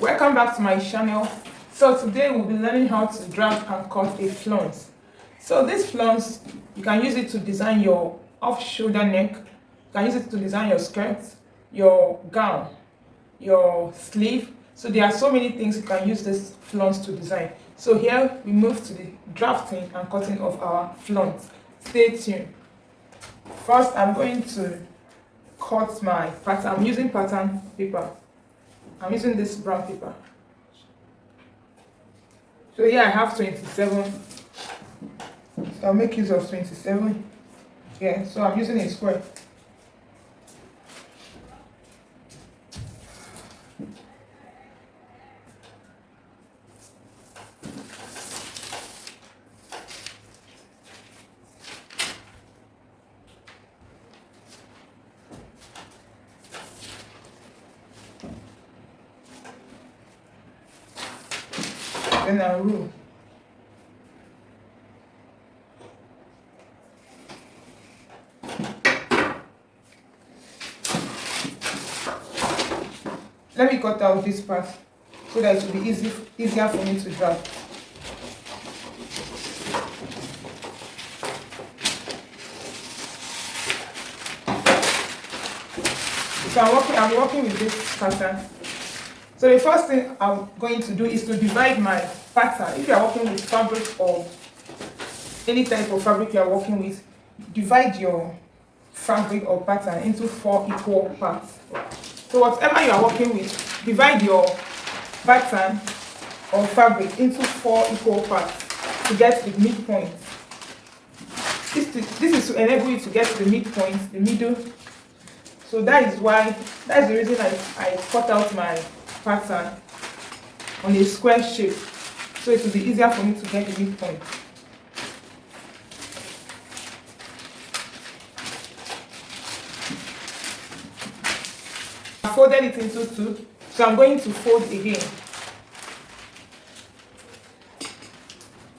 Welcome back to my channel. So today we'll be learning how to draft and cut a flounce. So this flounce, you can use it to design your off-shoulder neck, you can use it to design your skirt, your gown, your sleeve. So there are so many things you can use this flounce to design. So here we move to the drafting and cutting of our flounce. Stay tuned. First, I'm going to cut my pattern. I'm using pattern paper. I'm using this brown paper. So here I have 27. So I'll make use of 27. Yeah, so I'm using a square. Then I'll rule. Let me cut out this part so that it will be easier for me to draft. So I'm working with this pattern. So the first thing I'm going to do is to divide my pattern. If you are working with fabric or any type of fabric you are working with, divide your fabric or pattern into 4 equal parts. So whatever you are working with, divide your pattern or fabric into 4 equal parts to get the midpoint. This is to enable you to get the midpoint, the middle. So that's the reason I cut out my pattern on a square shape, so it will be easier for me to get the midpoint. I folded it into 2, so I'm going to fold again.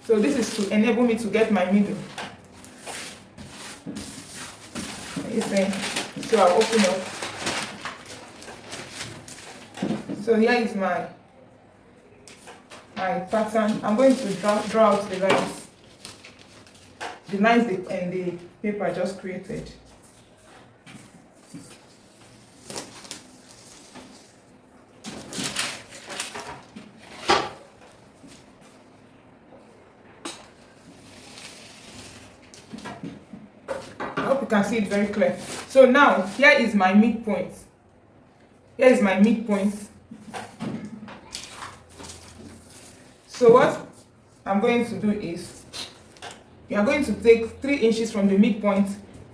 So this is to enable me to get my middle. So I'll open up. So here is my pattern. I'm going to draw out the lines. The lines and the paper I just created. I hope you can see it very clear. So now, here is my midpoint. Here is my midpoint. So what I'm going to do is, you are going to take 3 inches from the midpoint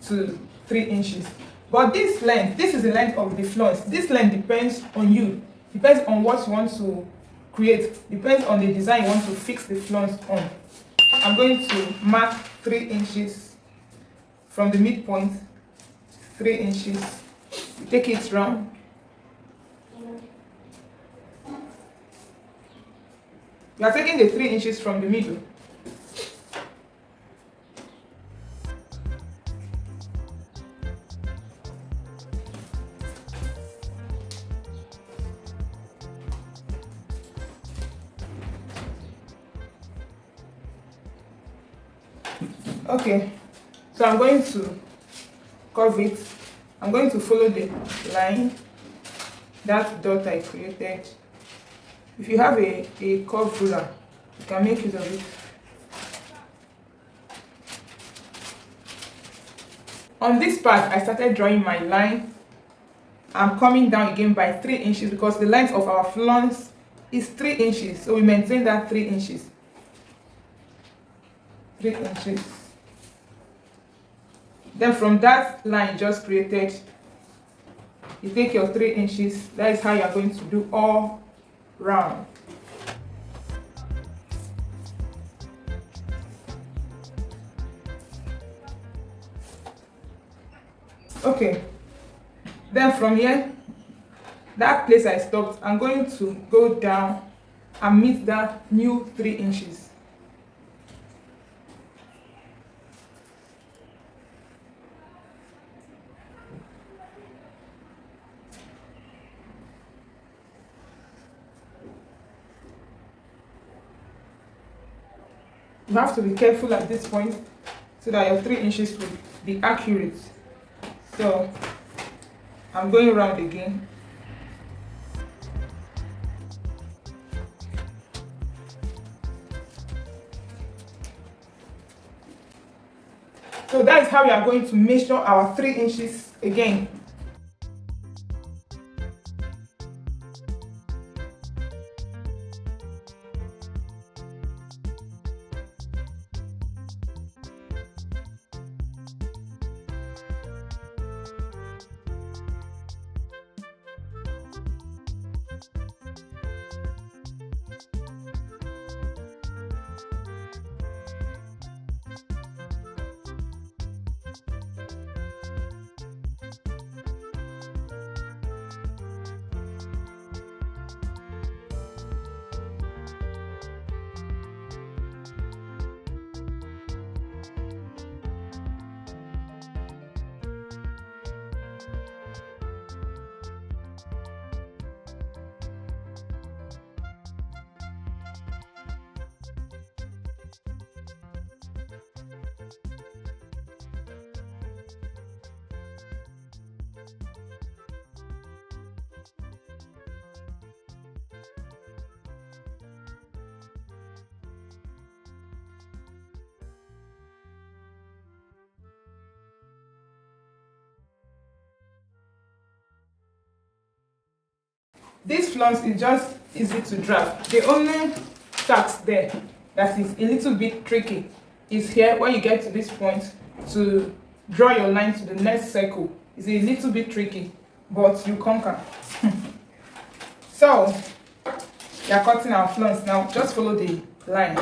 to 3 inches. But this length, this is the length of the flounce. This length depends on you. Depends on what you want to create. Depends on the design you want to fix the flounce on. I'm going to mark 3 inches from the midpoint. 3 inches. Take it round. You are taking the 3 inches from the middle. Okay, so I'm going to curve it. I'm going to follow the line, that dot I created. If you have a curved ruler, you can make use of it. On this part, I started drawing my line. I'm coming down again by 3 inches because the length of our flounce is 3 inches. So we maintain that 3 inches. 3 inches. Then from that line you just created, you take your 3 inches. That is how you are going to do all round. Okay, then from here, that place I stopped, I'm going to go down and meet that new 3 inches. You have to be careful at this point so that your 3 inches will be accurate. So I'm going around again. So that is how we are going to measure our 3 inches again. This flounce is just easy to draft. The only task there that is a little bit tricky is here when you get to this point to draw your line to the next circle. It's a little bit tricky, but you conquer. So we are cutting our flounce now. Just follow the line.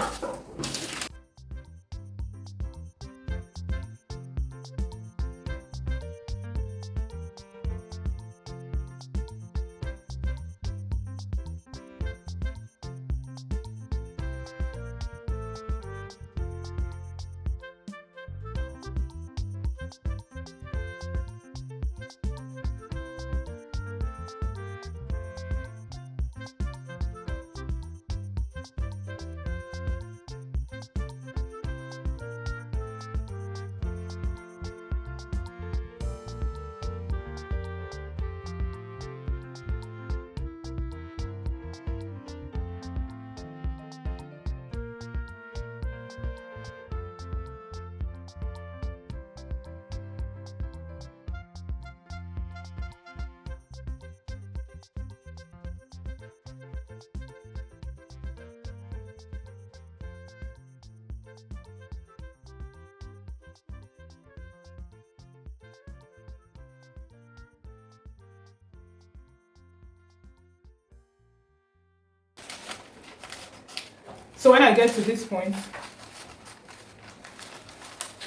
So when I get to this point,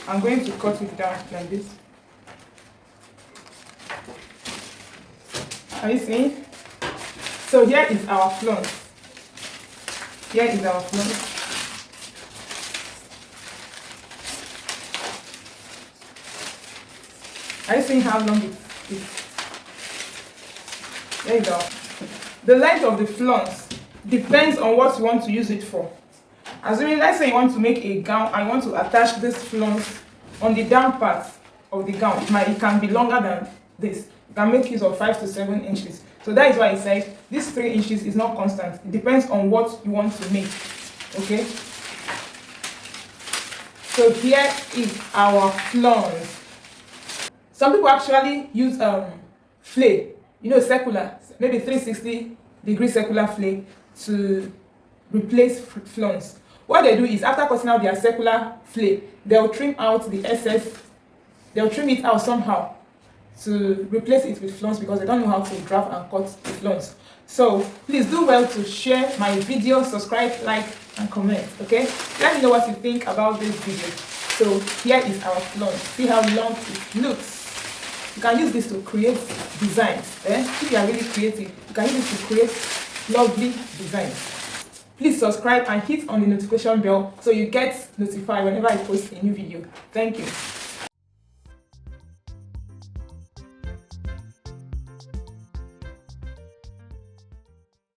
I'm going to cut it down like this. Are you seeing? So here is our flounce. Here is our flounce. Are you seeing how long it is? There you go. The length of the flounce depends on what you want to use it for. Assuming, let's say you want to make a gown, I want to attach this flounce on the down part of the gown. It can be longer than this. You can make use of 5 to 7 inches. So that is why I said this 3 inches is not constant. It depends on what you want to make. Okay? So here is our flounce. Some people actually use flay, circular, maybe 360-degree circular flay to replace flounce. What they do is, after cutting out their circular flay, they'll trim out the excess, they'll trim it out somehow to replace it with flounce because they don't know how to draft and cut the flounce. So please do well to share my video, subscribe, like, and comment, okay? Let me know what you think about this video. So here is our flounce. See how long it looks. You can use this to create designs. If you are really creative, you can use this to create lovely designs. Please subscribe and hit on the notification bell so you get notified whenever I post a new video. Thank you.